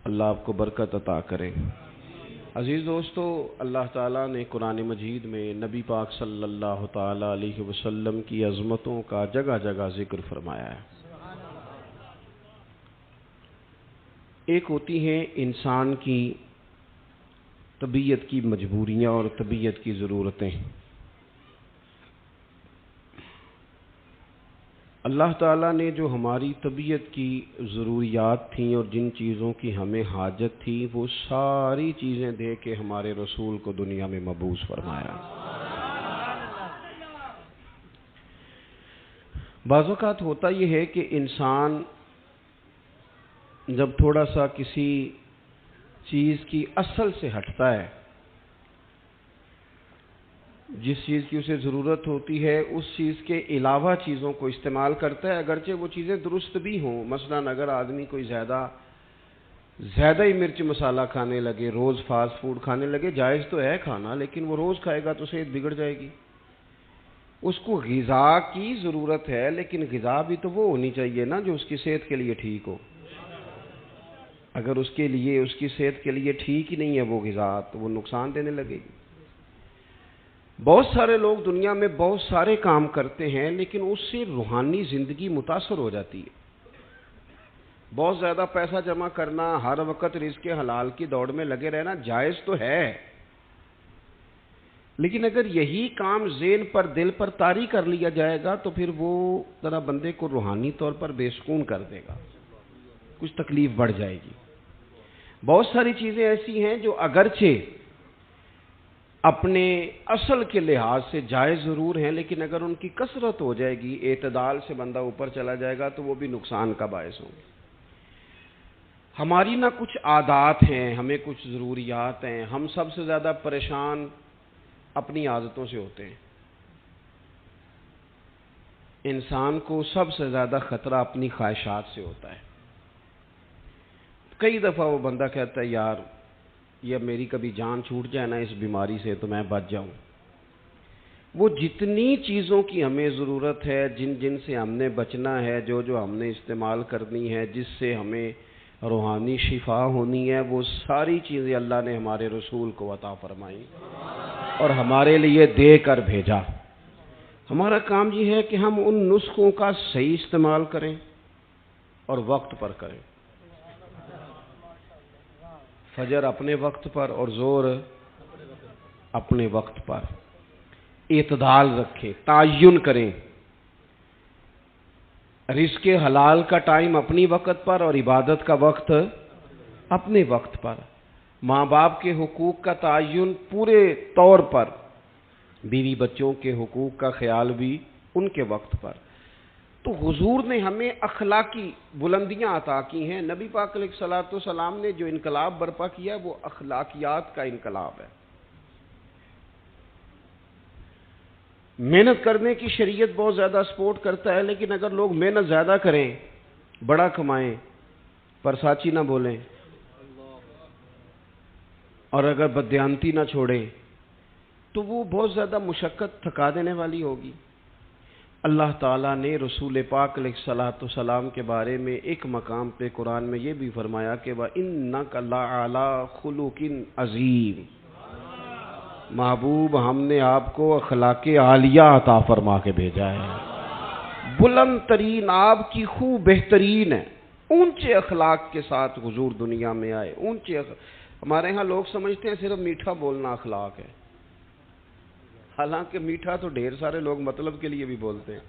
اللہ آپ کو برکت عطا کرے۔ عزیز دوستو، اللہ تعالیٰ نے قرآن مجید میں نبی پاک صلی اللہ تعالیٰ علیہ وسلم کی عظمتوں کا جگہ جگہ ذکر فرمایا ہے۔ ایک ہوتی ہیں انسان کی طبیعت کی مجبوریاں اور طبیعت کی ضرورتیں۔ اللہ تعالیٰ نے جو ہماری طبیعت کی ضروریات تھیں اور جن چیزوں کی ہمیں حاجت تھی، وہ ساری چیزیں دے کے ہمارے رسول کو دنیا میں مبعوث فرمایا۔ بعض اوقات ہوتا یہ ہے کہ انسان جب تھوڑا سا کسی چیز کی اصل سے ہٹتا ہے، جس چیز کی اسے ضرورت ہوتی ہے اس چیز کے علاوہ چیزوں کو استعمال کرتا ہے، اگرچہ وہ چیزیں درست بھی ہوں۔ مثلا اگر آدمی کوئی زیادہ ہی مرچ مسالہ کھانے لگے، روز فاسٹ فوڈ کھانے لگے، جائز تو ہے کھانا، لیکن وہ روز کھائے گا تو صحت بگڑ جائے گی۔ اس کو غذا کی ضرورت ہے، لیکن غذا بھی تو وہ ہونی چاہیے نا جو اس کی صحت کے لیے ٹھیک ہو۔ اگر اس کی صحت کے لیے ٹھیک ہی نہیں ہے وہ غذا، تو وہ نقصان دینے لگے گی۔ بہت سارے لوگ دنیا میں بہت سارے کام کرتے ہیں، لیکن اس سے روحانی زندگی متاثر ہو جاتی ہے۔ بہت زیادہ پیسہ جمع کرنا، ہر وقت رزق حلال کی دوڑ میں لگے رہنا جائز تو ہے، لیکن اگر یہی کام ذہن پر، دل پر طاری کر لیا جائے گا تو پھر وہ ذرا بندے کو روحانی طور پر بے سکون کر دے گا، کچھ تکلیف بڑھ جائے گی۔ بہت ساری چیزیں ایسی ہیں جو اگرچہ اپنے اصل کے لحاظ سے جائز ضرور ہیں، لیکن اگر ان کی کثرت ہو جائے گی، اعتدال سے بندہ اوپر چلا جائے گا تو وہ بھی نقصان کا باعث ہوں گے۔ ہماری نہ کچھ عادات ہیں، ہمیں کچھ ضروریات ہیں۔ ہم سب سے زیادہ پریشان اپنی عادتوں سے ہوتے ہیں۔ انسان کو سب سے زیادہ خطرہ اپنی خواہشات سے ہوتا ہے۔ کئی دفعہ وہ بندہ کہتا ہے یار یہ میری کبھی جان چھوٹ جائے نا اس بیماری سے تو میں بچ جاؤں۔ وہ جتنی چیزوں کی ہمیں ضرورت ہے، جن سے ہم نے بچنا ہے، جو ہم نے استعمال کرنی ہے، جس سے ہمیں روحانی شفا ہونی ہے، وہ ساری چیزیں اللہ نے ہمارے رسول کو عطا فرمائی اور ہمارے لیے دے کر بھیجا۔ ہمارا کام یہ ہے کہ ہم ان نسخوں کا صحیح استعمال کریں اور وقت پر کریں۔ فجر اپنے وقت پر اور ظہر اپنے وقت پر، اعتدال رکھیں، تعین کریں۔ رزق حلال کا ٹائم اپنی وقت پر اور عبادت کا وقت اپنے وقت پر۔ ماں باپ کے حقوق کا تعین پورے طور پر، بیوی بچوں کے حقوق کا خیال بھی ان کے وقت پر۔ تو حضور نے ہمیں اخلاقی بلندیاں عطا کی ہیں۔ نبی پاک علیہ الصلوۃ والسلام نے جو انقلاب برپا کیا ہے وہ اخلاقیات کا انقلاب ہے۔ محنت کرنے کی شریعت بہت زیادہ سپورٹ کرتا ہے، لیکن اگر لوگ محنت زیادہ کریں، بڑا کمائیں، پر ساچی نہ بولیں اور اگر بددیانتی نہ چھوڑیں تو وہ بہت زیادہ مشقت تھکا دینے والی ہوگی۔ اللہ تعالیٰ نے رسول پاک علیہ الصلوۃ والسلام کے بارے میں ایک مقام پہ قرآن میں یہ بھی فرمایا کہ وَإِنَّكَ لَعَلَىٰ خُلُقٍ عَظِيمٍ، محبوب ہم نے آپ کو اخلاق عالیہ عطا فرما کے بھیجا ہے۔ بلند ترین آپ کی خوب بہترین ہے، اونچے اخلاق کے ساتھ حضور دنیا میں آئے۔ ہمارے ہاں لوگ سمجھتے ہیں صرف میٹھا بولنا اخلاق ہے، حالانکہ میٹھا تو ڈھیر سارے لوگ مطلب کے لیے بھی بولتے ہیں۔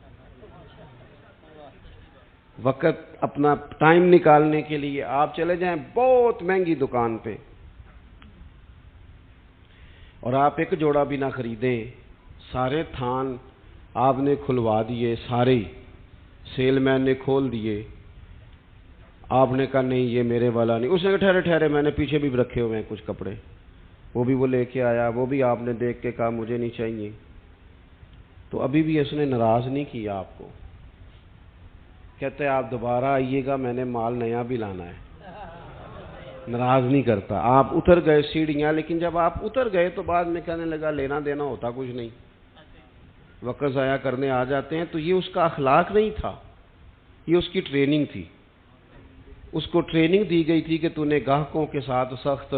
وقت اپنا ٹائم نکالنے کے لیے آپ چلے جائیں بہت مہنگی دکان پہ اور آپ ایک جوڑا بھی نہ خریدیں، سارے تھان آپ نے کھلوا دیے، سارے سیل مین نے کھول دیے، آپ نے کہا نہیں یہ میرے والا نہیں، اس نے کہا ٹھہرے میں نے پیچھے بھی رکھے ہوئے ہیں کچھ کپڑے، وہ بھی وہ لے کے آیا، وہ بھی آپ نے دیکھ کے کہا مجھے نہیں چاہیے، تو ابھی بھی اس نے ناراض نہیں کیا آپ کو، کہتے ہیں آپ دوبارہ آئیے گا میں نے مال نیا بھی لانا ہے، ناراض نہیں کرتا۔ آپ اتر گئے سیڑھیاں، لیکن جب آپ اتر گئے تو بعد میں کہنے لگا لینا دینا ہوتا کچھ نہیں، وقت ضائع کرنے آ جاتے ہیں۔ تو یہ اس کا اخلاق نہیں تھا، یہ اس کی ٹریننگ تھی۔ اس کو ٹریننگ دی گئی تھی کہ تو نے گاہکوں کے ساتھ سخت.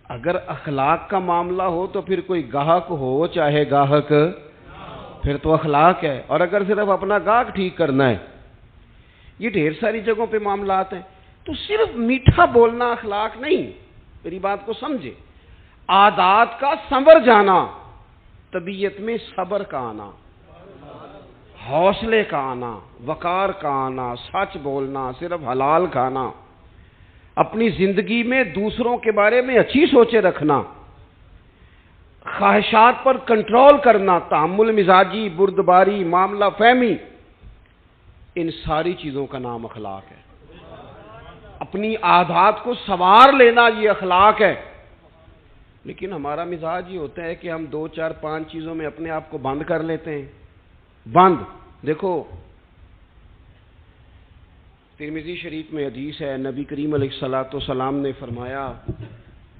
اگر اخلاق کا معاملہ ہو تو پھر کوئی گاہک ہو چاہے گاہک، پھر تو اخلاق ہے. اور اگر صرف اپنا گاہک ٹھیک کرنا ہے، یہ ڈھیر ساری جگہوں پہ معاملات ہیں. تو صرف میٹھا بولنا اخلاق نہیں، میری بات کو سمجھے. عادات کا سنور جانا، طبیعت میں صبر کا آنا، حوصلے کا آنا، وقار کا آنا، سچ بولنا، صرف حلال کھانا، اپنی زندگی میں دوسروں کے بارے میں اچھی سوچیں رکھنا، خواہشات پر کنٹرول کرنا، تحمل مزاجی، بردباری، معاملہ فہمی، ان ساری چیزوں کا نام اخلاق ہے. اپنی عادات کو سنوار لینا یہ اخلاق ہے. لیکن ہمارا مزاج یہ ہوتا ہے کہ ہم 2 4 5 چیزوں میں اپنے آپ کو بند کر لیتے ہیں. بند. دیکھو ترمذی شریف میں حدیث ہے، نبی کریم علیہ الصلوۃ والسلام نے فرمایا،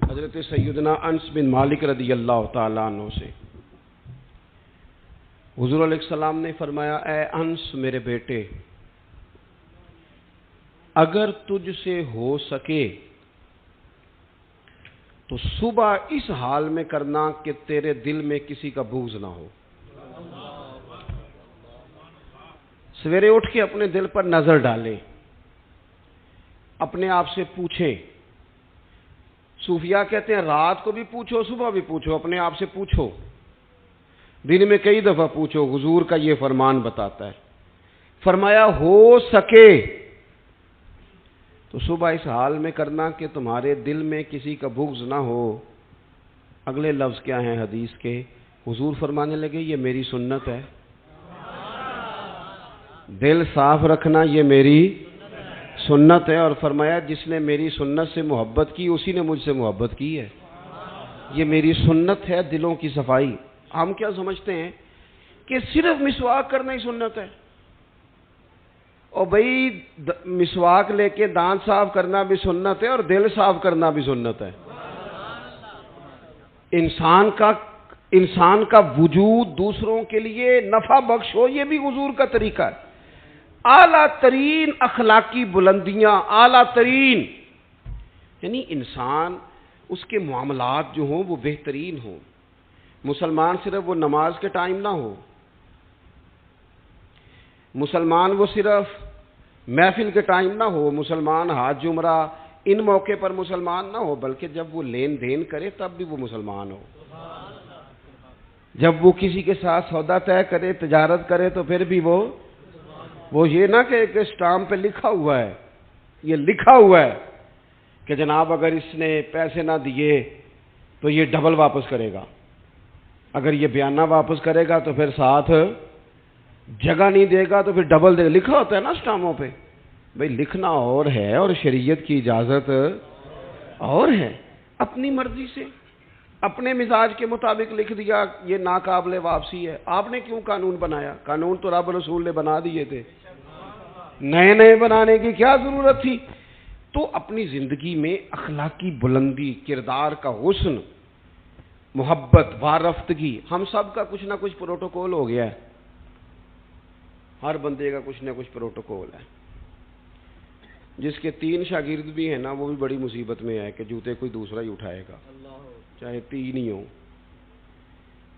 حضرت سیدنا انس بن مالک رضی اللہ تعالیٰ عنہ سے حضور علیہ السلام نے فرمایا، اے انس میرے بیٹے، اگر تجھ سے ہو سکے تو صبح اس حال میں کرنا کہ تیرے دل میں کسی کا بغض نہ ہو. سویرے اٹھ کے اپنے دل پر نظر ڈالے، اپنے آپ سے پوچھے. صوفیاء کہتے ہیں رات کو بھی پوچھو، صبح بھی پوچھو، اپنے آپ سے پوچھو، دن میں کئی دفعہ پوچھو. حضور کا یہ فرمان بتاتا ہے. فرمایا ہو سکے تو صبح اس حال میں کرنا کہ تمہارے دل میں کسی کا بغض نہ ہو. اگلے لفظ کیا ہیں حدیث کے؟ حضور فرمانے لگے یہ میری سنت ہے. دل صاف رکھنا یہ میری سنت ہے. اور فرمایا جس نے میری سنت سے محبت کی اسی نے مجھ سے محبت کی ہے. یہ میری سنت ہے دلوں کی صفائی. ہم کیا سمجھتے ہیں کہ صرف مسواک کرنا ہی سنت ہے. اور بھائی مسواک لے کے دانت صاف کرنا بھی سنت ہے اور دل صاف کرنا بھی سنت ہے. انسان کا وجود دوسروں کے لیے نفع بخش ہو، یہ بھی حضور کا طریقہ ہے. اعلیٰ ترین اخلاقی بلندیاں، اعلیٰ ترین، یعنی انسان اس کے معاملات جو ہوں وہ بہترین ہوں. مسلمان صرف وہ نماز کے ٹائم نہ ہو، مسلمان وہ صرف محفل کے ٹائم نہ ہو، مسلمان حج عمرہ ان موقع پر مسلمان نہ ہو، بلکہ جب وہ لین دین کرے تب بھی وہ مسلمان ہو. جب وہ کسی کے ساتھ سودا طے کرے، تجارت کرے تو پھر بھی وہ یہ نہ کہ ایک اسٹامپ پہ لکھا ہوا ہے، یہ لکھا ہوا ہے کہ جناب اگر اس نے پیسے نہ دیے تو یہ ڈبل واپس کرے گا، اگر یہ بیانہ واپس کرے گا تو پھر ساتھ جگہ نہیں دے گا تو پھر ڈبل دے گا. لکھا ہوتا ہے نا اسٹامپوں پہ. بھئی لکھنا اور ہے اور شریعت کی اجازت اور ہے. اپنی مرضی سے اپنے مزاج کے مطابق لکھ دیا یہ ناقابل واپسی ہے. آپ نے کیوں قانون بنایا؟ قانون تو رب رسول نے بنا دیے تھے، نئے بنانے کی کیا ضرورت تھی؟ تو اپنی زندگی میں اخلاقی بلندی، کردار کا حسن، محبت، وارفتگی، ہم سب کا کچھ نہ کچھ پروٹوکول ہو گیا ہے. ہر بندے کا کچھ نہ کچھ پروٹوکول ہے. جس کے 3 شاگرد بھی ہیں نا وہ بھی بڑی مصیبت میں ہے کہ جوتے کوئی دوسرا ہی اٹھائے گا، چاہے 3 ہی ہوں.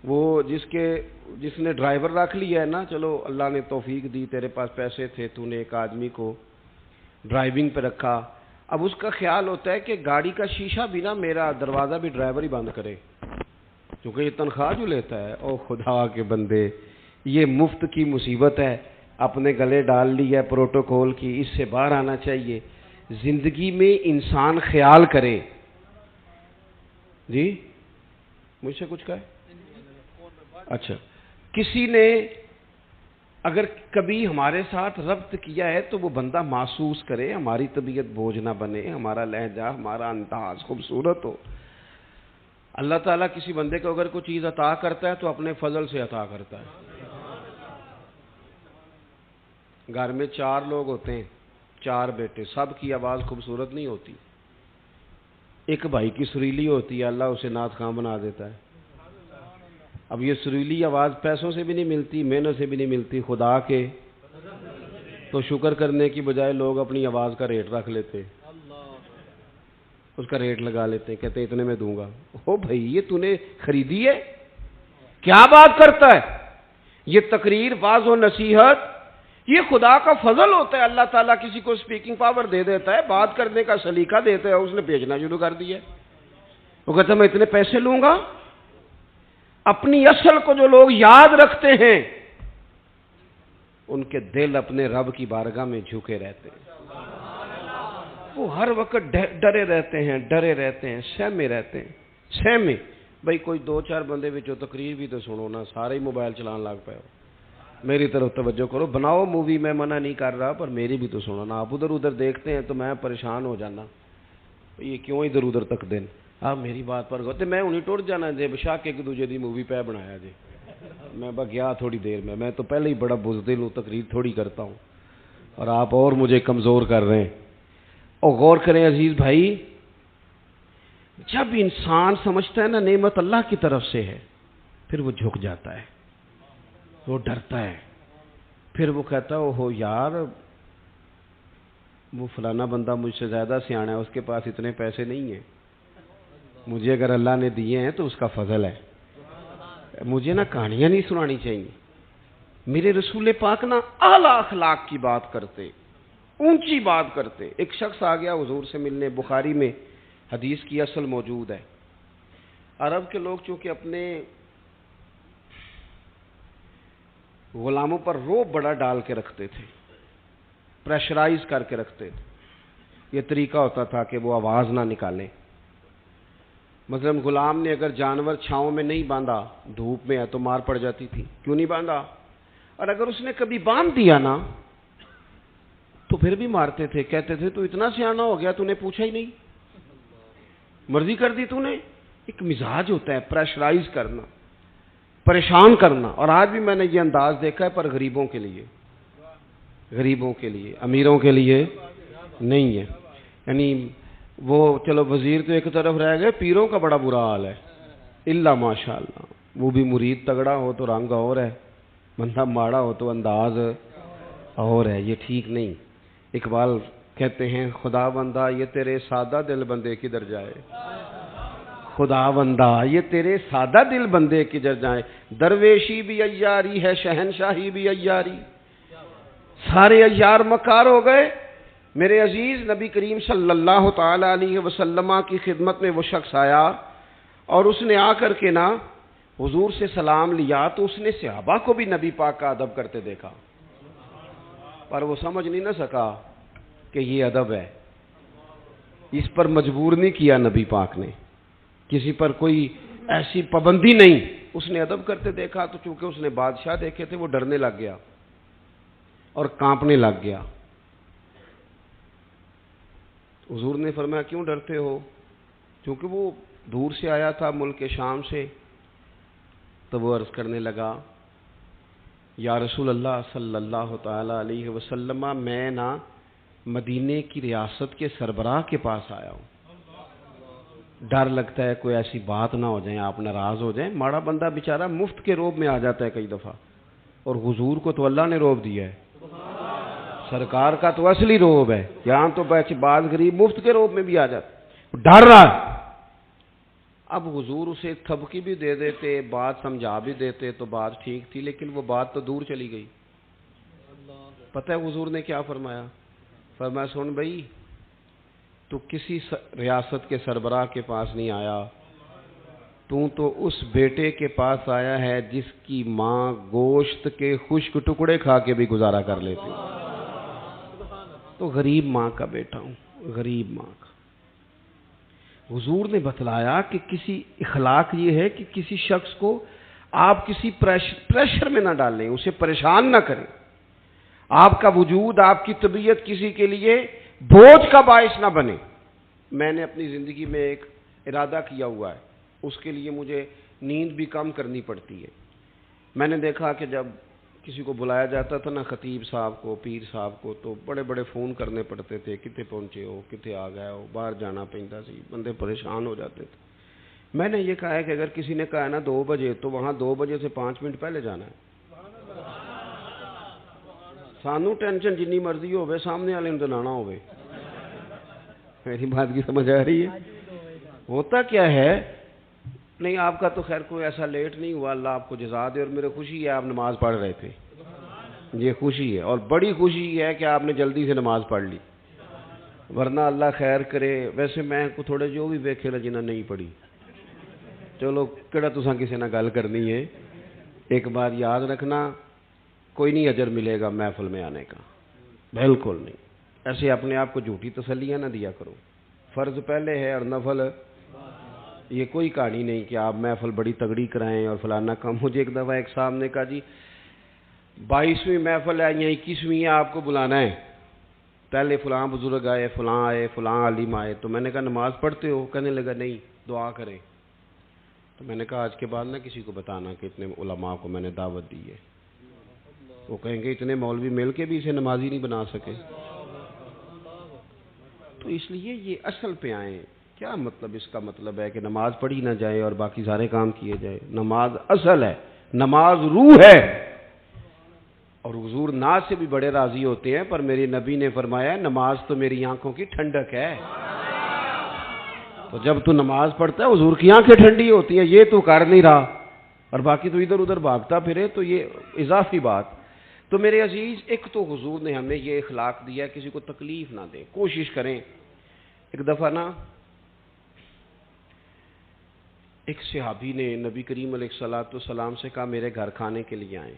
وہ جس نے ڈرائیور رکھ لیا ہے نا، چلو اللہ نے توفیق دی، تیرے پاس پیسے تھے، تو نے ایک آدمی کو ڈرائیونگ پہ رکھا. اب اس کا خیال ہوتا ہے کہ گاڑی کا شیشہ بھی نا، میرا دروازہ بھی ڈرائیور ہی بند کرے، کیونکہ یہ تنخواہ جو لیتا ہے. او خدا کے بندے، یہ مفت کی مصیبت ہے، اپنے گلے ڈال لی ہے پروٹوکول کی. اس سے باہر آنا چاہیے. زندگی میں انسان خیال کرے. جی مجھ سے کچھ کہے؟ اچھا، کسی نے اگر کبھی ہمارے ساتھ ربط کیا ہے تو وہ بندہ محسوس کرے، ہماری طبیعت بوجھ نہ بنے، ہمارا لہجہ، ہمارا انداز خوبصورت ہو. اللہ تعالیٰ کسی بندے کو اگر کوئی چیز عطا کرتا ہے تو اپنے فضل سے عطا کرتا ہے. گھر میں 4 لوگ ہوتے ہیں، 4 بیٹے، سب کی آواز خوبصورت نہیں ہوتی. ایک بھائی کی سریلی ہوتی ہے، اللہ اسے نعت خواں بنا دیتا ہے. اب یہ سریلی آواز پیسوں سے بھی نہیں ملتی، محنت سے بھی نہیں ملتی، خدا کے تو شکر کرنے کی بجائے لوگ اپنی آواز کا ریٹ رکھ لیتے، اس کا ریٹ لگا لیتے، کہتے اتنے میں دوں گا۔ او بھائی یہ تو نے خریدی ہے، کیا بات کرتا ہے؟ یہ تقریر، واعظ و نصیحت یہ خدا کا فضل ہوتا ہے۔ اللہ تعالیٰ کسی کو سپیکنگ پاور دے دیتا ہے، بات کرنے کا سلیقہ دیتا ہے، اس نے بیچنا شروع کر دیا۔ وہ کہتا ہے میں اتنے پیسے لوں گا۔ اپنی اصل کو جو لوگ یاد رکھتے ہیں ان کے دل اپنے رب کی بارگاہ میں جھکے رہتے ہیں، وہ ہر وقت ڈرے رہتے ہیں، سہمے رہتے ہیں، سہمے۔ بھائی کوئی دو چار بندے بچوں تقریر بھی تو سنو نا، سارے ہی موبائل چلان لگ پائے ہو۔ میری طرف توجہ کرو، بناؤ مووی، میں منع نہیں کر رہا، پر میری بھی تو سنو نا۔ آپ ادھر ادھر دیکھتے ہیں تو میں پریشان ہو جانا، یہ کیوں ادھر ادھر تک دین۔ آپ میری بات پر گو میں انہیں ٹوٹ جانا جی بشاک ایک دوجے دی مووی پہ بنایا جی، میں گیا تھوڑی دیر میں تو پہلے ہی بڑا بزدل ہوں، تقریر تھوڑی کرتا ہوں، اور آپ اور مجھے کمزور کر رہے ہیں۔ اور غور کریں عزیز بھائی، جب انسان سمجھتا ہے نا نعمت اللہ کی طرف سے ہے، پھر وہ جھک جاتا ہے، وہ ڈرتا ہے، پھر وہ کہتا ہے اوہو یار وہ فلانا بندہ مجھ سے زیادہ سیانا ہے، اس کے پاس اتنے پیسے نہیں ہیں، مجھے اگر اللہ نے دیے ہیں تو اس کا فضل ہے، مجھے نا کہانیاں نہیں سنانی چاہیے۔ میرے رسول پاک نا اعلیٰ اخلاق کی بات کرتے، اونچی بات کرتے۔ ایک شخص آ گیا حضور سے ملنے، بخاری میں حدیث کی اصل موجود ہے۔ عرب کے لوگ چونکہ اپنے غلاموں پر روب بڑا ڈال کے رکھتے تھے، پریشرائز کر کے رکھتے تھے، یہ طریقہ ہوتا تھا کہ وہ آواز نہ نکالیں۔ مثلا غلام نے اگر جانور چھاؤں میں نہیں باندھا، دھوپ میں ہے تو مار پڑ جاتی تھی، کیوں نہیں باندھا؟ اور اگر اس نے کبھی باندھ دیا نا تو پھر بھی مارتے تھے، کہتے تھے تو اتنا سیانا ہو گیا تو نے پوچھا ہی نہیں، مرضی کر دی تو نے۔ ایک مزاج ہوتا ہے پریشرائز کرنا، پریشان کرنا۔ اور آج بھی میں نے یہ انداز دیکھا ہے، پر غریبوں کے لیے، غریبوں کے لیے، امیروں کے لیے نہیں ہے۔ یعنی وہ چلو وزیر تو ایک طرف رہ گئے، پیروں کا بڑا برا حال ہے، الا ماشاءاللہ، وہ بھی مرید تگڑا ہو تو رنگ اور ہے، بندہ ماڑا ہو تو انداز اور ہے، یہ ٹھیک نہیں۔ اقبال کہتے ہیں خدا بندہ یہ تیرے سادہ دل بندے کدھر جائے، خدا بندہ یہ تیرے سادہ دل بندے کدھر جائیں، درویشی بھی عیاری ہے شہنشاہی بھی عیاری، سارے عیار مکار ہو گئے۔ میرے عزیز نبی کریم صلی اللہ تعالی علیہ وسلم کی خدمت میں وہ شخص آیا اور اس نے آ کر کے نا حضور سے سلام لیا، تو اس نے صحابہ کو بھی نبی پاک کا ادب کرتے دیکھا، پر وہ سمجھ نہیں نہ سکا کہ یہ ادب ہے، اس پر مجبور نہیں کیا نبی پاک نے، کسی پر کوئی ایسی پابندی نہیں، اس نے ادب کرتے دیکھا، تو چونکہ اس نے بادشاہ دیکھے تھے وہ ڈرنے لگ گیا اور کانپنے لگ گیا۔ حضور نے فرمایا کیوں ڈرتے ہو؟ چونکہ وہ دور سے آیا تھا ملک شام سے، تو وہ عرض کرنے لگا یا رسول اللہ صلی اللہ تعالی علیہ وسلم، میں نا مدینے کی ریاست کے سربراہ کے پاس آیا ہوں، ڈر لگتا ہے کوئی ایسی بات نہ ہو جائیں، آپ ناراض ہو جائیں۔ ماڑا بندہ بیچارہ مفت کے روب میں آ جاتا ہے کئی دفعہ، اور حضور کو تو اللہ نے روب دیا ہے، سرکار کا تو اصلی روب ہے، یہاں تو بعض غریب مفت کے روب میں بھی آ جاتا، ڈر رہا ہے۔ اب حضور اسے تھبکی بھی دے دیتے، بات سمجھا بھی دیتے تو بات ٹھیک تھی، لیکن وہ بات تو دور چلی گئی۔ پتہ ہے حضور نے کیا فرمایا؟ فرمایا سن بھائی، تو کسی ریاست کے سربراہ کے پاس نہیں آیا، تو اس بیٹے کے پاس آیا ہے جس کی ماں گوشت کے خشک ٹکڑے کھا کے بھی گزارا کر لیتی، تو غریب ماں کا بیٹا ہوں، غریب ماں کا۔ حضور نے بتلایا کہ کسی اخلاق یہ ہے کہ کسی شخص کو آپ کسی پریشر میں نہ ڈالیں، اسے پریشان نہ کریں، آپ کا وجود، آپ کی طبیعت کسی کے لیے بوجھ کا باعث نہ بنے۔ میں نے اپنی زندگی میں ایک ارادہ کیا ہوا ہے، اس کے لیے مجھے نیند بھی کم کرنی پڑتی ہے۔ میں نے دیکھا کہ جب کسی کو بلایا جاتا تھا نا، خطیب صاحب کو، پیر صاحب کو، تو بڑے بڑے فون کرنے پڑتے تھے، کتے پہنچے ہو، کتے آ گئے ہو، باہر جانا پڑتا سی، بندے پریشان ہو جاتے تھے۔ میں نے یہ کہا ہے کہ اگر کسی نے کہا ہے نا 2 بجے، تو وہاں 2 بجے سے 5 منٹ پہلے جانا ہے۔ سانو ٹینشن جنی مرضی ہوے، سامنے والے نوں دلانا ہوے۔ میری بات کی سمجھ آ رہی ہے؟ ہوتا کیا ہے، نہیں آپ کا تو خیر کوئی ایسا لیٹ نہیں ہوا، اللہ آپ کو جزا دے، اور میرے خوشی ہے آپ نماز پڑھ رہے تھے، یہ خوشی ہے، اور بڑی خوشی ہے کہ آپ نے جلدی سے نماز پڑھ لی، ورنہ اللہ خیر کرے۔ ویسے میں کو تھوڑے جو بھی ویکھے نا جنہیں نہیں پڑھی، چلو کہڑا تساں کسی نہ گل کرنی ہے، ایک بات یاد رکھنا، کوئی نہیں اجر ملے گا محفل میں آنے کا، بالکل نہیں۔ ایسے اپنے آپ کو جھوٹی تسلیاں نہ دیا کرو، فرض پہلے ہے اور نفل، یہ کوئی کہانی نہیں کہ آپ محفل بڑی تگڑی کرائیں اور فلانا کام۔ مجھے ایک دفعہ ایک صاحب نے کہا جی 22ویں محفل ہے یا 21ویں ہے، آپ کو بلانا ہے، پہلے فلاں بزرگ آئے، فلاں عالم آئے، تو میں نے کہا نماز پڑھتے ہو؟ کہنے لگا نہیں، دعا کریں۔ تو میں نے کہا آج کے بعد نہ کسی کو بتانا کہ اتنے علماء کو میں نے دعوت دی ہے، وہ کہیں گے اتنے مولوی مل کے بھی اسے نمازی نہیں بنا سکے۔ تو اس لیے یہ اصل پہ آئیں، کیا مطلب اس کا مطلب ہے کہ نماز پڑھی نہ جائے اور باقی سارے کام کیے جائے؟ نماز اصل ہے، نماز روح ہے، اور حضور ناز سے بھی بڑے راضی ہوتے ہیں، پر میرے نبی نے فرمایا نماز تو میری آنکھوں کی ٹھنڈک ہے۔ تو جب تو نماز پڑھتا ہے حضور کی آنکھیں ٹھنڈی ہوتی ہیں، یہ تو کر نہیں رہا اور باقی تو ادھر ادھر بھاگتا پھرے، تو یہ اضافی بات۔ تو میرے عزیز، ایک تو حضور نے ہمیں یہ اخلاق دیا ہے کسی کو تکلیف نہ دیں، کوشش کریں۔ ایک دفعہ نا ایک صحابی نے نبی کریم علیہ الصلوۃ والسلام سے کہا میرے گھر کھانے کے لیے آئیں۔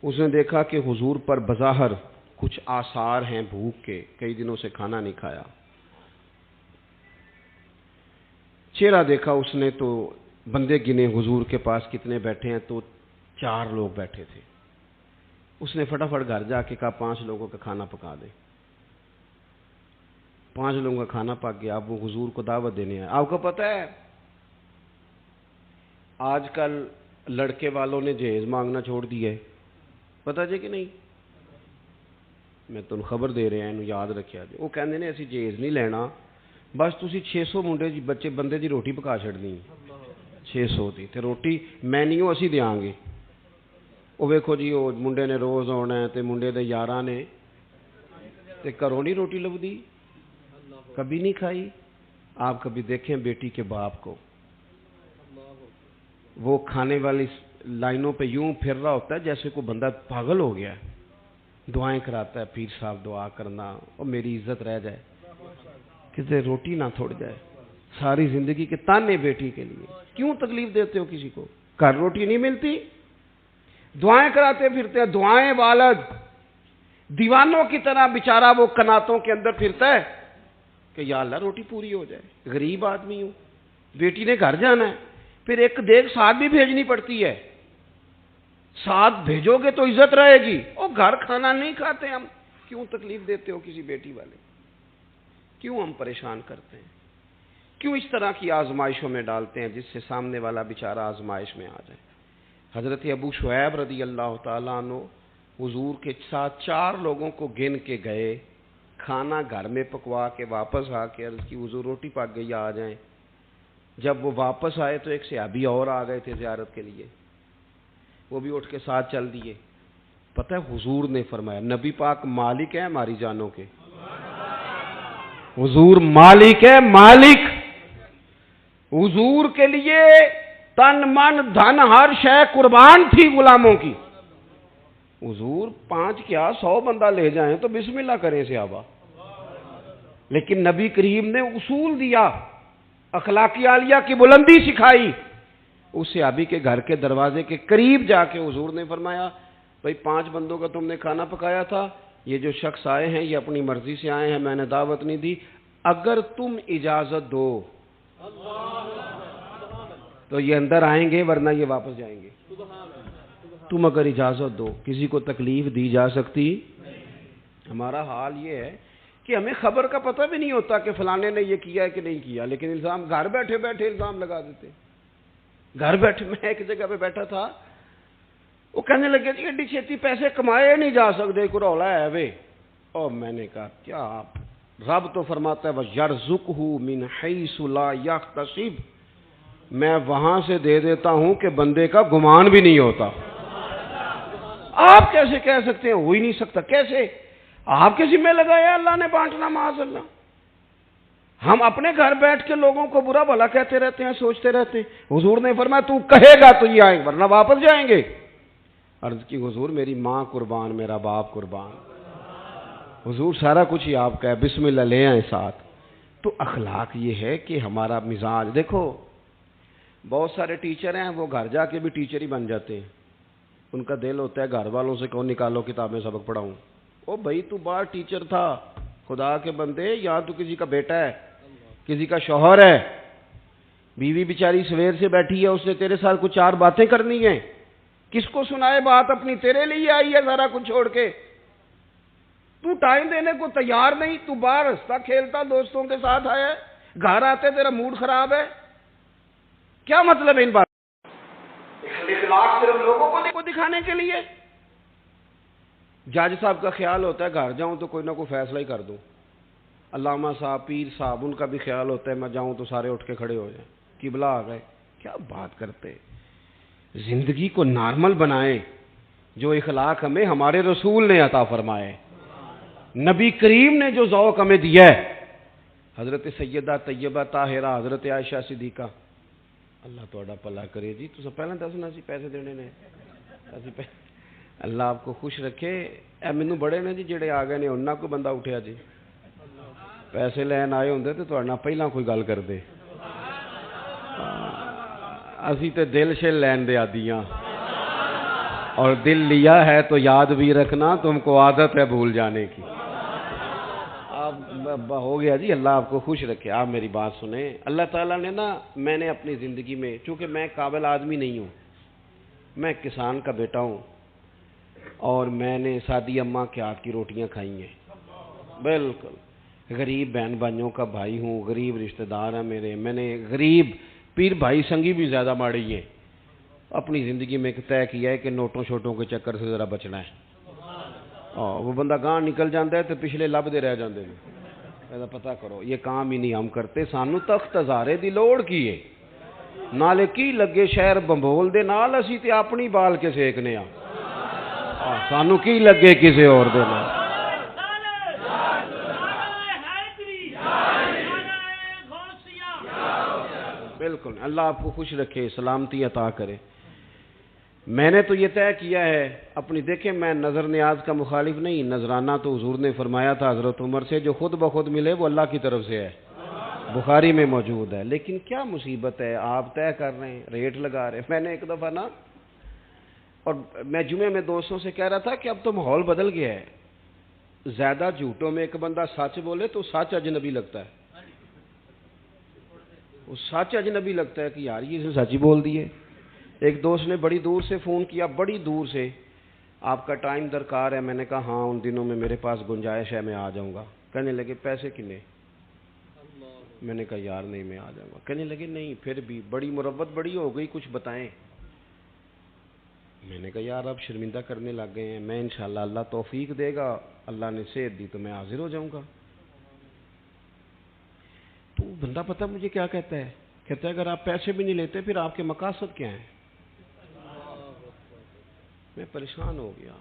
اس نے دیکھا کہ حضور پر بظاہر کچھ آثار ہیں بھوک کے، کئی دنوں سے کھانا نہیں کھایا۔ چہرہ دیکھا اس نے تو بندے گنے حضور کے پاس کتنے بیٹھے ہیں، تو 4 لوگ بیٹھے تھے۔ اس نے فٹافٹ گھر جا کے کہا 5 لوگوں کا کھانا پکا دے۔ 5 لوگوں کا کھانا پک گیا۔ اب وہ حضور کو دعوت دینے آئے۔ آپ کو پتہ ہے آج کل لڑکے والوں نے جہیز مانگنا چھوڑ دیا ہے، پتہ جی کہ نہیں؟ میں تم خبر دے رہا ہوں، یاد رکھیا جی۔ وہ کہندے نے اسی جہیز نہیں لینا، بس تسی 600 منڈے جی بچے بندے دی روٹی پکا چھڑنی، 600 دی تے روٹی مینیو اسی دیاں گے۔ وہ ویکھو جی وہ منڈے نے روز آنا ہے تے منڈے دے یاراں نے تے گھروں نہیں روٹی لبدی، کبھی نہیں کھائی۔ آپ کبھی دیکھیں بیٹی کے باپ کو، وہ کھانے والی لائنوں پہ یوں پھر رہا ہوتا ہے جیسے کوئی بندہ پاگل ہو گیا ہے، دعائیں کراتا ہے، پیر صاحب دعا کرنا اور میری عزت رہ جائے، کسی روٹی نہ تھوڑ جائے، ساری زندگی کے تانے بیٹی کے لیے۔ کیوں تکلیف دیتے ہو کسی کو؟ گھر روٹی نہیں ملتی، دعائیں کراتے پھرتے ہیں، دعائیں والد دیوانوں کی طرح بیچارہ وہ کناتوں کے اندر پھرتا ہے کہ یا اللہ روٹی پوری ہو جائے، غریب آدمی ہوں، بیٹی نے گھر جانا ہے، پھر ایک دیکھ ساتھ بھی بھیجنی پڑتی ہے، ساتھ بھیجو گے تو عزت رہے گی، اور گھر کھانا نہیں کھاتے ہم۔ کیوں تکلیف دیتے ہو کسی بیٹی والے؟ کیوں ہم پریشان کرتے ہیں؟ کیوں اس طرح کی آزمائشوں میں ڈالتے ہیں جس سے سامنے والا بیچارہ آزمائش میں آ جائے؟ حضرت ابو شعیب رضی اللہ تعالیٰ عنہ حضور کے ساتھ 4 لوگوں کو گن کے گئے، کھانا گھر میں پکوا کے واپس آ کے عرض کی حضور روٹی پک گئی آ جائیں۔ جب وہ واپس آئے تو ایک صحابی اور آ گئے تھے زیارت کے لیے، وہ بھی اٹھ کے ساتھ چل دیے۔ پتہ ہے حضور نے فرمایا، نبی پاک مالک ہے ہماری جانوں کے، حضور مالک ہے، مالک، حضور کے لیے تن من دھن ہر شے قربان تھی غلاموں کی۔ حضور 5 کیا 100 بندہ لے جائیں تو بسم اللہ کریں صحابہ، لیکن نبی کریم نے اصول دیا، اخلاقی عالیہ کی بلندی سکھائی۔ اس صحابی کے گھر کے دروازے کے قریب جا کے حضور نے فرمایا بھائی 5 بندوں کا تم نے کھانا پکایا تھا، یہ جو شخص آئے ہیں یہ اپنی مرضی سے آئے ہیں، میں نے دعوت نہیں دی، اگر تم اجازت دو تو یہ اندر آئیں گے ورنہ یہ واپس جائیں گے، تم اگر اجازت دو۔ کسی کو تکلیف دی جا سکتی؟ ہمارا حال یہ ہے کہ ہمیں خبر کا پتہ بھی نہیں ہوتا کہ فلانے نے یہ کیا ہے کہ نہیں کیا، لیکن الزام گھر بیٹھے بیٹھے الزام لگا دیتے۔ گھر بیٹھے میں ایک جگہ پہ بیٹھا تھا، وہ کہنے لگے جی ایڈی چھیتی پیسے کمائے نہیں جا سکتے، کوئی رولا ہے وے۔ اور میں نے کہا کیا آپ، رب تو فرماتا ہے وَيَرْزُقْهُ مِنْ حَيْثُ لَا يَحْتَسِبُ، میں وہاں سے دے دیتا ہوں کہ بندے کا گمان بھی نہیں ہوتا۔ آپ کیسے کہہ سکتے ہیں؟ ہو ہی نہیں سکتا. کیسے؟ آپ کے ذمہ لگایا اللہ نے بانٹنا، معاذ اللہ. ہم اپنے گھر بیٹھ کے لوگوں کو برا بھلا کہتے رہتے ہیں، سوچتے رہتے ہیں. حضور نے فرمایا تو کہے گا تو یہ آئیں گے ورنہ واپس جائیں گے. عرض کی حضور میری ماں قربان، میرا باپ قربان. حضور سارا کچھ ہی آپ کا ہے، بسم اللہ لے آئیں ساتھ. تو اخلاق یہ ہے کہ ہمارا مزاج. دیکھو بہت سارے ٹیچر ہیں، وہ گھر جا کے بھی ٹیچر ہی بن جاتے ہیں. ان کا دل ہوتا ہے گھر والوں سے کون نکالو کتابیں سبق پڑھاؤں. او بھائی تو باہر ٹیچر تھا، خدا کے بندے، یہاں تو کسی کا بیٹا ہے، کسی کا شوہر ہے، بیوی بیچاری سویر سے بیٹھی ہے، اس نے تیرے ساتھ کچھ 4 باتیں کرنی ہیں. کس کو سنائے بات اپنی؟ تیرے لیے آئی ہے سارا کچھ چھوڑ کے. تو ٹائم دینے کو تیار نہیں. تو باہر ہنستا کھیلتا دوستوں کے ساتھ آیا ہے، گھر آتے تیرا موڈ خراب ہے. کیا مطلب ہے ان بات؟ اخلاق صرف لوگوں کو دکھانے کے لیے. جج صاحب کا خیال ہوتا ہے گھر جاؤں تو کوئی نہ کوئی فیصلہ ہی کر دوں. علامہ صاحب، پیر صاحب، ان کا بھی خیال ہوتا ہے میں جاؤں تو سارے اٹھ کے کھڑے ہو جائیں، قبلہ آ گئے. کیا بات کرتے؟ زندگی کو نارمل بنائیں. جو اخلاق ہمیں ہمارے رسول نے عطا فرمائے، نبی کریم نے جو ذوق ہمیں دیا ہے، حضرت سیدہ طیبہ طاہرہ، حضرت عائشہ صدیقہ، اللہ توڑا پلا کرے جی. تو سب پہلے دسنا سی پیسے دینے نے. اللہ آپ کو خوش رکھے. اے مینو بڑے نے جی جڑے آ گئے نے، انہاں کوئی بندہ اٹھیا جی پیسے لین آئے ہوندے تے تہاڈے نال پہلاں کوئی گل کردے. اسی تے دل شل لین دے عادی ہاں، اور دل لیا ہے تو یاد بھی رکھنا، تم کو عادت ہے بھول جانے کی. آپ ہو گیا جی. اللہ آپ کو خوش رکھے. آپ میری بات سنیں. اللہ تعالیٰ نے نا، میں نے اپنی زندگی میں، چونکہ میں قابل آدمی نہیں ہوں، میں کسان کا بیٹا ہوں، اور میں نے سادی اماں کے ہاتھ کی روٹیاں کھائی ہیں. بالکل غریب بہن بھائیوں کا بھائی ہوں، غریب رشتہ دار ہیں میرے. میں نے غریب پیر بھائی سنگی بھی زیادہ ماڑی ہیں. اپنی زندگی میں ایک طے کیا ہے کہ نوٹوں شوٹوں کے چکر سے ذرا بچنا ہے. وہ بندہ گاں نکل جاتا ہے تو پچھلے لبدے رہ جاندے ہیں. پتہ کرو یہ کام ہی نہیں ہم کرتے. سانو تخت ہزارے دی لوڑ کی ہے، نالے کی لگے شہر بمبول دے نال، اسی تے اپنی بال کے سیکنے ہاں. سانو کی لگے کسی اور دے نال. بالکل. اللہ آپ کو خوش رکھے، سلامتی عطا کرے. میں نے تو یہ طے کیا ہے اپنی، دیکھیں میں نظر نیاز کا مخالف نہیں. نذرانہ تو حضور نے فرمایا تھا حضرت عمر سے، جو خود بخود ملے وہ اللہ کی طرف سے ہے، بخاری میں موجود ہے. لیکن کیا مصیبت ہے، آپ طے کر رہے ہیں، ریٹ لگا رہے ہیں. میں نے ایک دفعہ نا، اور میں جمعے میں دوستوں سے کہہ رہا تھا کہ اب تو ماحول بدل گیا ہے. زیادہ جھوٹوں میں ایک بندہ سچ بولے تو سچ اجنبی لگتا ہے. وہ سچ اجنبی لگتا ہے کہ یار یہ سچ ہی بول دیے. ایک دوست نے بڑی دور سے فون کیا، بڑی دور سے، آپ کا ٹائم درکار ہے. میں نے کہا ہاں ان دنوں میں میرے پاس گنجائش ہے، میں آ جاؤں گا. کہنے لگے پیسے کنے؟ میں نے کہا یار نہیں میں آ جاؤں گا. کہنے لگے نہیں پھر بھی بڑی مروت بڑی ہو گئی، کچھ بتائیں. میں نے کہا یار اب شرمندہ کرنے لگ گئے ہیں. میں انشاءاللہ اللہ توفیق دے گا، اللہ نے صحت دی تو میں حاضر ہو جاؤں گا. تو بندہ پتہ مجھے کیا کہتا ہے؟ کہتا ہے اگر آپ پیسے بھی نہیں لیتے پھر آپ کے مقاصد کیا ہیں؟ میں پریشان ہو گیا.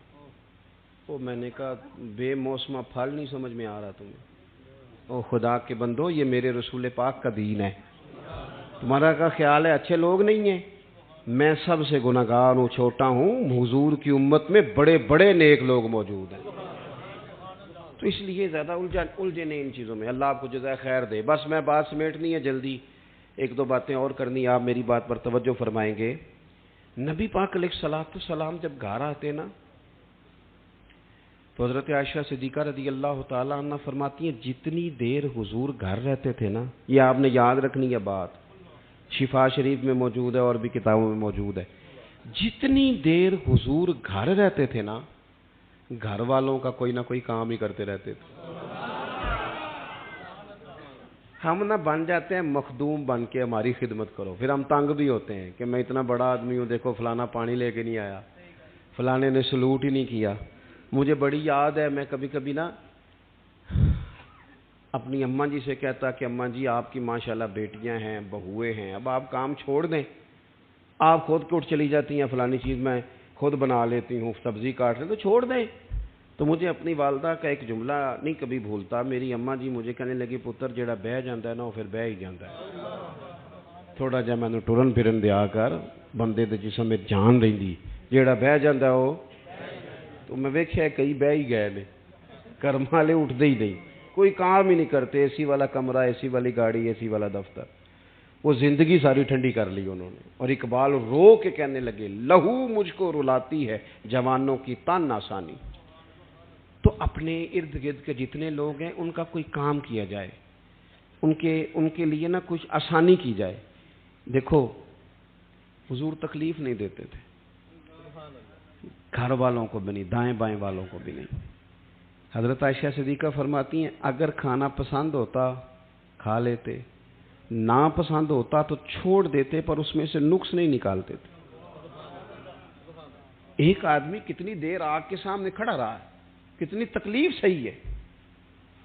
وہ میں نے کہا بے موسمہ پھل نہیں سمجھ میں آ رہا تمہیں. او خدا کے بندو، یہ میرے رسول پاک کا دین ہے. تمہارا کا خیال ہے اچھے لوگ نہیں ہیں؟ میں سب سے گناہگار ہوں، چھوٹا ہوں. حضور کی امت میں بڑے بڑے نیک لوگ موجود ہیں. تو اس لیے زیادہ الجھے نہیں ان چیزوں میں. اللہ آپ کو جزائے خیر دے. بس میں بات سمیٹنی ہے جلدی، ایک دو باتیں اور کرنی. آپ میری بات پر توجہ فرمائیں گے. نبی پاک علیہ الصلوۃ والسلام جب گھر آتے نا تو حضرت عائشہ صدیقہ رضی اللہ تعالی عنہ فرماتی ہیں جتنی دیر حضور گھر رہتے تھے نا، یہ آپ نے یاد رکھنی ہے بات، شفا شریف میں موجود ہے اور بھی کتابوں میں موجود ہے. جتنی دیر حضور گھر رہتے تھے نا، گھر والوں کا کوئی نہ کوئی کام ہی کرتے رہتے تھے. ہم نہ بن جاتے ہیں مخدوم بن کے ہماری خدمت کرو، پھر ہم تنگ بھی ہوتے ہیں کہ میں اتنا بڑا آدمی ہوں، دیکھو فلانا پانی لے کے نہیں آیا، فلانے نے سلوٹ ہی نہیں کیا. مجھے بڑی یاد ہے، میں کبھی کبھی نا اپنی اماں جی سے کہتا کہ اماں جی آپ کی ماشاءاللہ بیٹیاں ہیں، بہویں ہیں، اب آپ کام چھوڑ دیں. آپ خود کو اٹھ چلی جاتی ہیں فلانی چیز میں خود بنا لیتی ہوں، سبزی کاٹ لیں تو چھوڑ دیں۔ تو مجھے اپنی والدہ کا ایک جملہ نہیں کبھی بھولتا، میری اماں جی مجھے کہنے لگی پتر جیڑا بہ جاندہ ہے نا وہ پھر بہ ہی جاندہ ہے، تھوڑا جا میں نے ٹرن پھرن دیا کر، بندے دے جسم میں جان رہی، جیڑا بہ جاندہ ہو۔ تو میں ویکھیا کئی بہ ہی گئے نے، کرم والے اٹھتے ہی نہیں، کوئی کام ہی نہیں کرتے، اے سی والا کمرہ، اے سی والی گاڑی، اے سی والا دفتر، وہ زندگی ساری ٹھنڈی کر لی انہوں نے۔ اور اقبال رو کے کہنے لگے لہو مجھ کو رلاتی ہے جوانوں کی تان آسانی۔ تو اپنے ارد گرد کے جتنے لوگ ہیں ان کا کوئی کام کیا جائے، ان کے لیے نا کچھ آسانی کی جائے۔ دیکھو حضور تکلیف نہیں دیتے تھے، گھر والوں کو بھی نہیں، دائیں بائیں والوں کو بھی نہیں۔ حضرت عائشہ صدیقہ فرماتی ہیں اگر کھانا پسند ہوتا کھا لیتے، نا پسند ہوتا تو چھوڑ دیتے، پر اس میں سے نقص نہیں نکالتے تھے۔ ایک آدمی کتنی دیر آگ کے سامنے کھڑا رہا ہے، کتنی تکلیف صحیح ہے،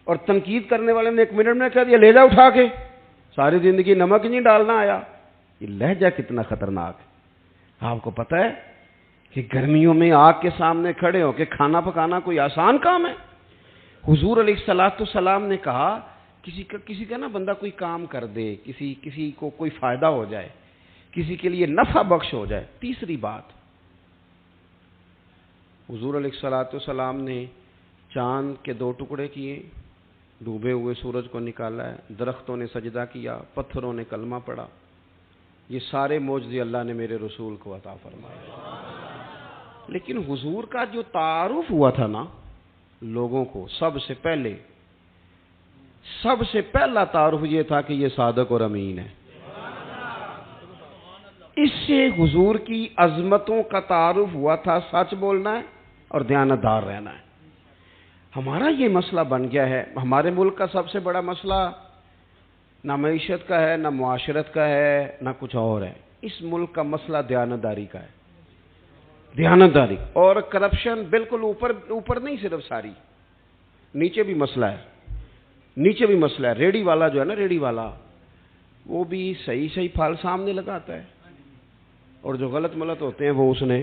اور تنقید کرنے والے نے 1 منٹ میں کہہ دیا لے جا اٹھا کے، ساری زندگی نمک نہیں ڈالنا آیا۔ یہ لہجہ کتنا خطرناک ہے۔ آپ کو پتہ ہے کہ گرمیوں میں آگ کے سامنے کھڑے ہو کے کھانا پکانا کوئی آسان کام ہے؟ حضور علیہ السلام نے کہا کسی کا نا بندہ کوئی کام کر دے، کسی کو کوئی فائدہ ہو جائے، کسی کے لیے نفع بخش ہو جائے۔ تیسری بات، حضور علیہ السلام نے چاند کے 2 ٹکڑے کیے، ڈوبے ہوئے سورج کو نکالا ہے، درختوں نے سجدہ کیا، پتھروں نے کلمہ پڑھا۔ یہ سارے معجزے اللہ نے میرے رسول کو عطا فرمائے۔ لیکن حضور کا جو تعارف ہوا تھا نا لوگوں کو، سب سے پہلا تعارف یہ تھا کہ یہ صادق اور امین ہے۔ اس سے حضور کی عظمتوں کا تعارف ہوا تھا، سچ بولنا ہے اور دیانتدار رہنا ہے۔ ہمارا یہ مسئلہ بن گیا ہے، ہمارے ملک کا سب سے بڑا مسئلہ نہ معیشت کا ہے، نہ معاشرت کا ہے، نہ کچھ اور ہے۔ اس ملک کا مسئلہ دیانتداری کا ہے، دیانتداری اور کرپشن بالکل اوپر نہیں، صرف ساری نیچے بھی مسئلہ ہے، نیچے بھی مسئلہ ہے۔ ریڑی والا جو ہے نا، ریڑی والا وہ بھی صحیح پھل سامنے لگاتا ہے، اور جو غلط ملت ہوتے ہیں وہ اس نے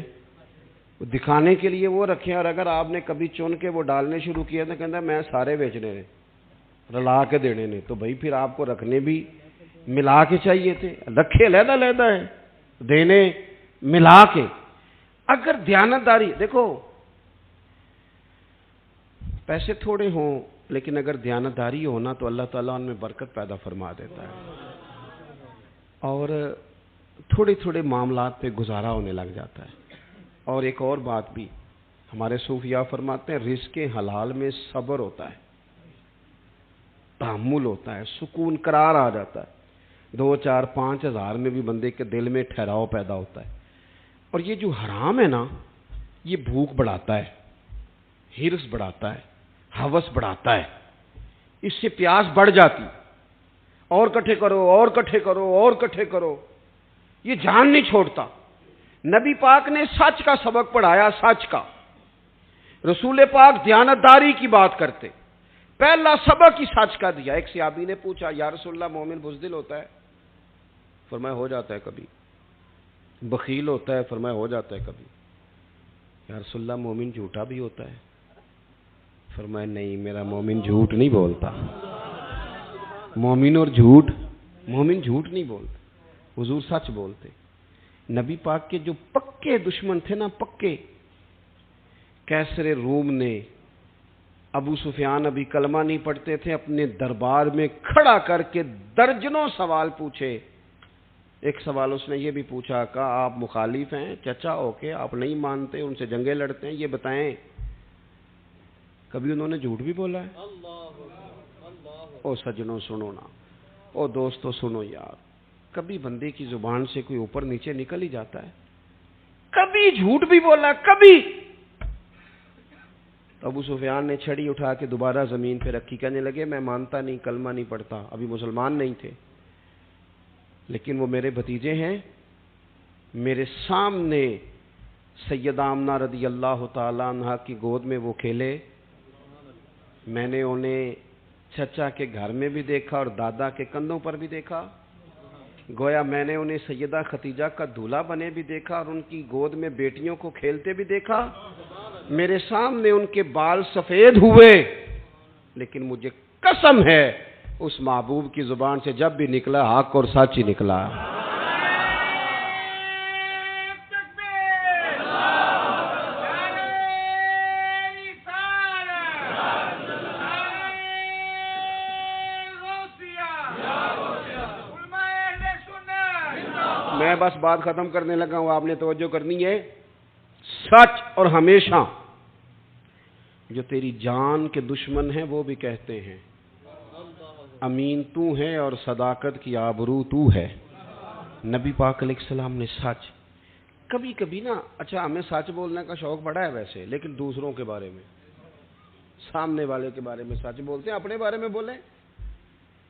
دکھانے کے لیے وہ رکھے، اور اگر آپ نے کبھی چن کے وہ ڈالنے شروع کیا تو کہتا ہے میں سارے بیچنے نے، رلا کے دینے نے، تو بھائی پھر آپ کو رکھنے بھی ملا کے چاہیے تھے، رکھے علیحدہ ہے، دینے ملا کے۔ اگر دیانتداری، دیکھو پیسے تھوڑے ہوں لیکن اگر دیانتداری ہونا تو اللہ تعالیٰ ان میں برکت پیدا فرما دیتا ہے، اور تھوڑے معاملات پہ گزارا ہونے لگ جاتا ہے۔ اور ایک اور بات بھی ہمارے صوفیاء فرماتے ہیں رزق حلال میں صبر ہوتا ہے، تحمل ہوتا ہے، سکون قرار آ جاتا ہے، 2 4 5 ہزار میں بھی بندے کے دل میں ٹھہراؤ پیدا ہوتا ہے۔ اور یہ جو حرام ہے نا، یہ بھوک بڑھاتا ہے، ہرس بڑھاتا ہے، ہوس بڑھاتا ہے، اس سے پیاس بڑھ جاتی، اور کٹھے کرو اور کٹھے کرو اور کٹھے کرو، یہ جان نہیں چھوڑتا۔ نبی پاک نے سچ کا سبق پڑھایا، سچ کا۔ رسول پاک دیانتداری کی بات کرتے، پہلا سبق ہی سچ کا دیا۔ ایک صحابی نے پوچھا یا رسول اللہ مومن بزدل ہوتا ہے؟ فرمایا ہو جاتا ہے کبھی۔ بخیل ہوتا ہے؟ فرمایا ہو جاتا ہے کبھی۔ یا رسول اللہ مومن جھوٹا بھی ہوتا ہے؟ فرمایا نہیں، میرا مومن جھوٹ نہیں بولتا۔ مومن جھوٹ نہیں بولتے، حضور سچ بولتے۔ نبی پاک کے جو پکے دشمن تھے نا، پکے، کیسر روم نے ابو سفیان ابھی کلمہ نہیں پڑھتے تھے، اپنے دربار میں کھڑا کر کے درجنوں سوال پوچھے۔ ایک سوال اس نے یہ بھی پوچھا کہ آپ مخالف ہیں چچا ہو کے، آپ نہیں مانتے، ان سے جنگیں لڑتے ہیں، یہ بتائیں کبھی انہوں نے جھوٹ بھی بولا ہے؟ او سجنوں سنو نا، او دوستو سنو یار، کبھی بندے کی زبان سے کوئی اوپر نیچے نکل ہی جاتا ہے؟ کبھی جھوٹ بھی بولا؟ کبھی؟ ابو سفیان نے چھڑی اٹھا کے دوبارہ زمین پہ رکھی، کہنے لگے میں مانتا نہیں، کلمہ نہیں پڑھتا، ابھی مسلمان نہیں تھے، لیکن وہ میرے بھتیجے ہیں، میرے سامنے سیدہ آمنہ رضی اللہ تعالیٰ عنہ کی گود میں وہ کھیلے، میں نے انہیں چچا کے گھر میں بھی دیکھا اور دادا کے کندھوں پر بھی دیکھا، گویا میں نے انہیں سیدہ خدیجہ کا دولہا بنے بھی دیکھا اور ان کی گود میں بیٹیوں کو کھیلتے بھی دیکھا. میرے سامنے ان کے بال سفید ہوئے، لیکن مجھے قسم ہے اس محبوب کی زبان سے جب بھی نکلا حق اور سچ ہی نکلا. میں بس بات ختم کرنے لگا ہوں، آپ نے توجہ کرنی ہے. سچ اور ہمیشہ جو تیری جان کے دشمن ہیں وہ بھی کہتے ہیں امین تو ہے اور صداقت کی آبرو تو ہے. نبی پاک علیہ السلام نے سچ کبھی کبھی نا، اچھا ہمیں سچ بولنے کا شوق بڑا ہے ویسے، لیکن دوسروں کے بارے میں، سامنے والے کے بارے میں سچ بولتے ہیں، اپنے بارے میں بولیں.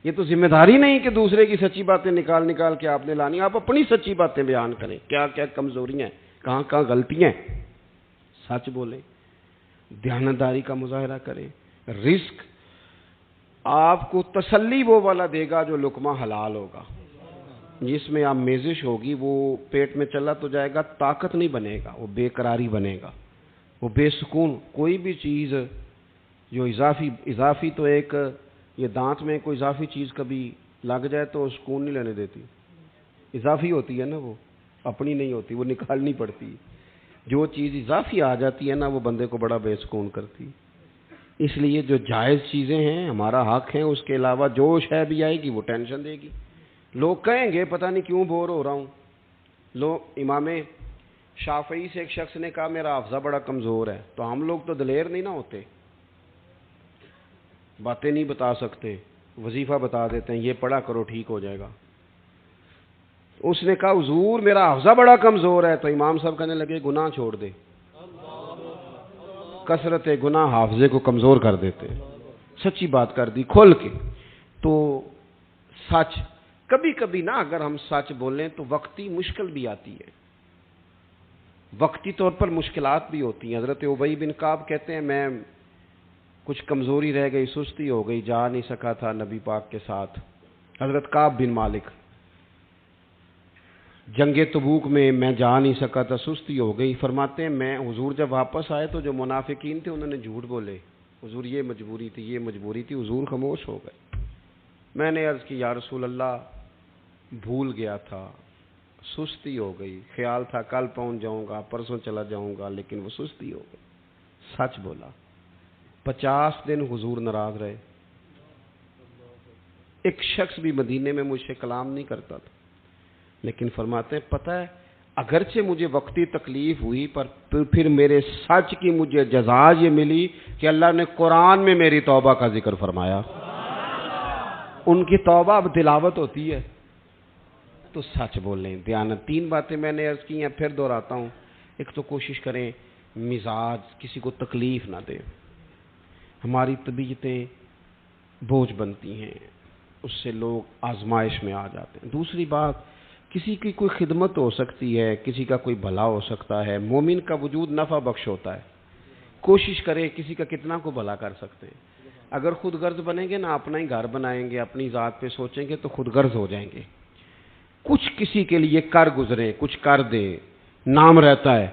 یہ تو ذمہ داری نہیں کہ دوسرے کی سچی باتیں نکال کے آپ نے لانی، آپ اپنی سچی باتیں بیان کریں، کیا کیا کمزوریاں ہیں، کہاں کہاں غلطیاں ہیں. سچ بولیں، دیانتداری کا مظاہرہ کریں. رزق آپ کو تسلی وہ والا دے گا جو لقمہ حلال ہوگا، جس میں آپ میزش ہوگی وہ پیٹ میں چلا تو جائے گا، طاقت نہیں بنے گا، وہ بے قراری بنے گا، وہ بے سکون. کوئی بھی چیز جو اضافی تو ایک یہ دانت میں کوئی اضافی چیز کبھی لگ جائے تو سکون نہیں لینے دیتی، اضافی ہوتی ہے نا، وہ اپنی نہیں ہوتی، وہ نکالنی پڑتی. جو چیز اضافی آ جاتی ہے نا وہ بندے کو بڑا بے سکون کرتی. اس لیے جو جائز چیزیں ہیں ہمارا حق ہیں، اس کے علاوہ جو شے بھی آئے گی وہ ٹینشن دے گی. لوگ کہیں گے پتہ نہیں کیوں بور ہو رہا ہوں. امام شافعی سے ایک شخص نے کہا میرا حافظہ بڑا کمزور ہے، تو ہم لوگ تو دلیر نہیں نہ ہوتے، باتیں نہیں بتا سکتے، وظیفہ بتا دیتے ہیں یہ پڑھا کرو ٹھیک ہو جائے گا. اس نے کہا حضور میرا حافظہ بڑا کمزور ہے، تو امام صاحب کہنے لگے گناہ چھوڑ دے، کثرت گناہ حافظے کو کمزور کر دیتے. سچی بات کر دی کھول کے. تو سچ کبھی کبھی نا اگر ہم سچ بولیں تو وقتی مشکل بھی آتی ہے، وقتی طور پر مشکلات بھی ہوتی ہیں. حضرت ابی بن کعب کہتے ہیں میں کچھ کمزوری رہ گئی، سستی ہو گئی، جا نہیں سکا تھا نبی پاک کے ساتھ. حضرت کعب بن مالک جنگ تبوک میں میں جا نہیں سکا تھا، سستی ہو گئی. فرماتے ہیں میں حضور جب واپس آئے تو جو منافقین تھے انہوں نے جھوٹ بولے، حضور یہ مجبوری تھی یہ مجبوری تھی. حضور خاموش ہو گئے. میں نے عرض کی یا رسول اللہ بھول گیا تھا، سستی ہو گئی، خیال تھا کل پہنچ جاؤں گا پرسوں چلا جاؤں گا، لیکن وہ سستی ہو گئی. سچ بولا. 50 دن حضور ناراض رہے. ایک شخص بھی مدینے میں مجھ سے کلام نہیں کرتا تھا، لیکن فرماتے ہیں پتہ ہے اگرچہ مجھے وقتی تکلیف ہوئی پر پھر میرے سچ کی مجھے جزا یہ ملی کہ اللہ نے قرآن میں میری توبہ کا ذکر فرمایا. ان کی توبہ اب تلاوت ہوتی ہے. تو سچ بولیں، دیانت. 3 باتیں میں نے عرض کی ہیں، پھر دہراتا ہوں. ایک تو کوشش کریں مزاج کسی کو تکلیف نہ دے. ہماری طبیعتیں بوجھ بنتی ہیں، اس سے لوگ آزمائش میں آ جاتے ہیں. دوسری بات کسی کی کوئی خدمت ہو سکتی ہے، کسی کا کوئی بھلا ہو سکتا ہے. مومن کا وجود نفع بخش ہوتا ہے. کوشش کریں کسی کا کتنا کو بھلا کر سکتے ہیں. اگر خود غرض بنیں گے نا، اپنا ہی گھر بنائیں گے، اپنی ذات پہ سوچیں گے تو خود غرض ہو جائیں گے. کچھ کسی کے لیے کر گزریں، کچھ کر دیں، نام رہتا ہے.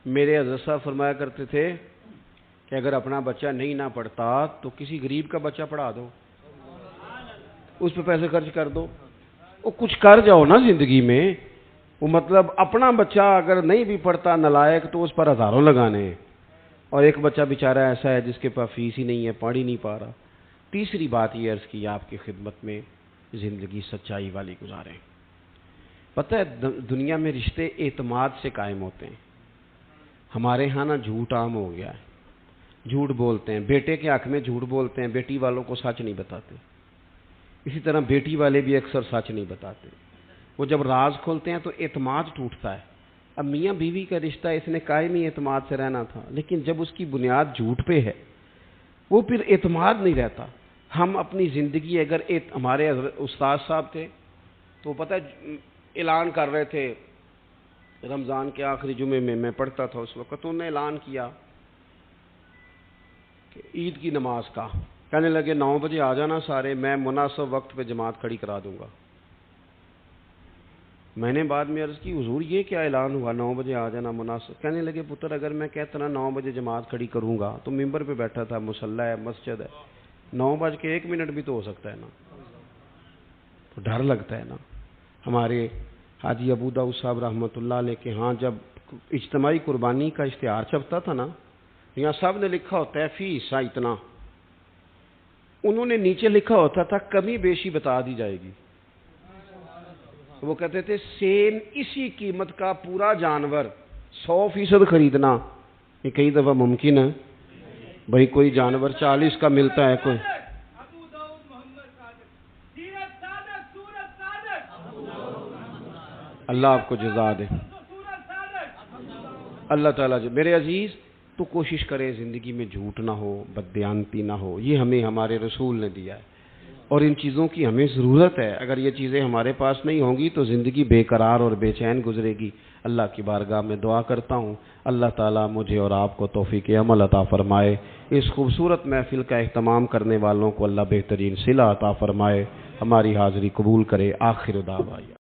میرے حضرت صاحب فرمایا کرتے تھے کہ اگر اپنا بچہ نہیں نہ پڑھتا تو کسی غریب کا بچہ پڑھا دو، اس پہ پیسے خرچ کر دو. وہ کچھ کر جاؤ نا زندگی میں. وہ مطلب اپنا بچہ اگر نہیں بھی پڑھتا نالائق تو اس پر ہزاروں لگانے ہیں، اور ایک بچہ بیچارہ ایسا ہے جس کے پاس فیس ہی نہیں ہے، پڑھ ہی نہیں پا رہا. تیسری بات یہ عرض کی آپ کی خدمت میں، زندگی سچائی والی گزاریں. پتہ ہے دنیا میں رشتے اعتماد سے قائم ہوتے ہیں. ہمارے ہاں نا جھوٹ عام ہو گیا ہے. جھوٹ بولتے ہیں، بیٹے کے حق میں جھوٹ بولتے ہیں، بیٹی والوں کو سچ نہیں بتاتے. اسی طرح بیٹی والے بھی اکثر سچ نہیں بتاتے. وہ جب راز کھولتے ہیں تو اعتماد ٹوٹتا ہے. اب میاں بیوی کا رشتہ اس نے قائم ہی اعتماد سے رہنا تھا، لیکن جب اس کی بنیاد جھوٹ پہ ہے وہ پھر اعتماد نہیں رہتا. ہم اپنی زندگی اگر ہمارے استاد صاحب تھے تو پتہ اعلان کر رہے تھے رمضان کے آخری جمعے میں پڑھتا تھا اس وقت، انہوں نے اعلان کیا کہ عید کی نماز کا، کہنے لگے 9 بجے آ جانا سارے، میں مناسب وقت پہ جماعت کھڑی کرا دوں گا. میں نے بعد میں عرض کی حضور یہ کیا اعلان ہوا 9 بجے آ جانا مناسب؟ کہنے لگے پتر اگر میں کہتا نا 9 بجے جماعت کھڑی کروں گا تو ممبر پہ بیٹھا تھا، مصلی ہے، مسجد ہے، 9:01 بھی تو ہو سکتا ہے نا، تو ڈر لگتا ہے نا۔ ہمارے حاجی ابو داؤد صاحب رحمۃ اللہ علیہ کے ہاں جب اجتماعی قربانی کا اشتہار چھپتا تھا نا، یہاں سب نے لکھا ہوتا ہے فی حصہ اتنا، انہوں نے نیچے لکھا ہوتا تھا کمی بیشی بتا دی جائے گی۔ وہ کہتے تھے سیم اسی قیمت کا پورا جانور 100% خریدنا، یہ کئی دفعہ ممکن ہے بھائی، کوئی جانور 40 کا ملتا ہے، کوئی اللہ آپ کو جزا دے، اللہ تعالیٰ میرے عزیز تو کوشش کرے زندگی میں جھوٹ نہ ہو، بددیانتی نہ ہو، یہ ہمیں ہمارے رسول نے دیا ہے اور ان چیزوں کی ہمیں ضرورت ہے۔ اگر یہ چیزیں ہمارے پاس نہیں ہوں گی تو زندگی بے قرار اور بے چین گزرے گی۔ اللہ کی بارگاہ میں دعا کرتا ہوں اللہ تعالیٰ مجھے اور آپ کو توفیق عمل عطا فرمائے، اس خوبصورت محفل کا اہتمام کرنے والوں کو اللہ بہترین صلہ عطا فرمائے، ہماری حاضری قبول کرے۔ آخر دعوانا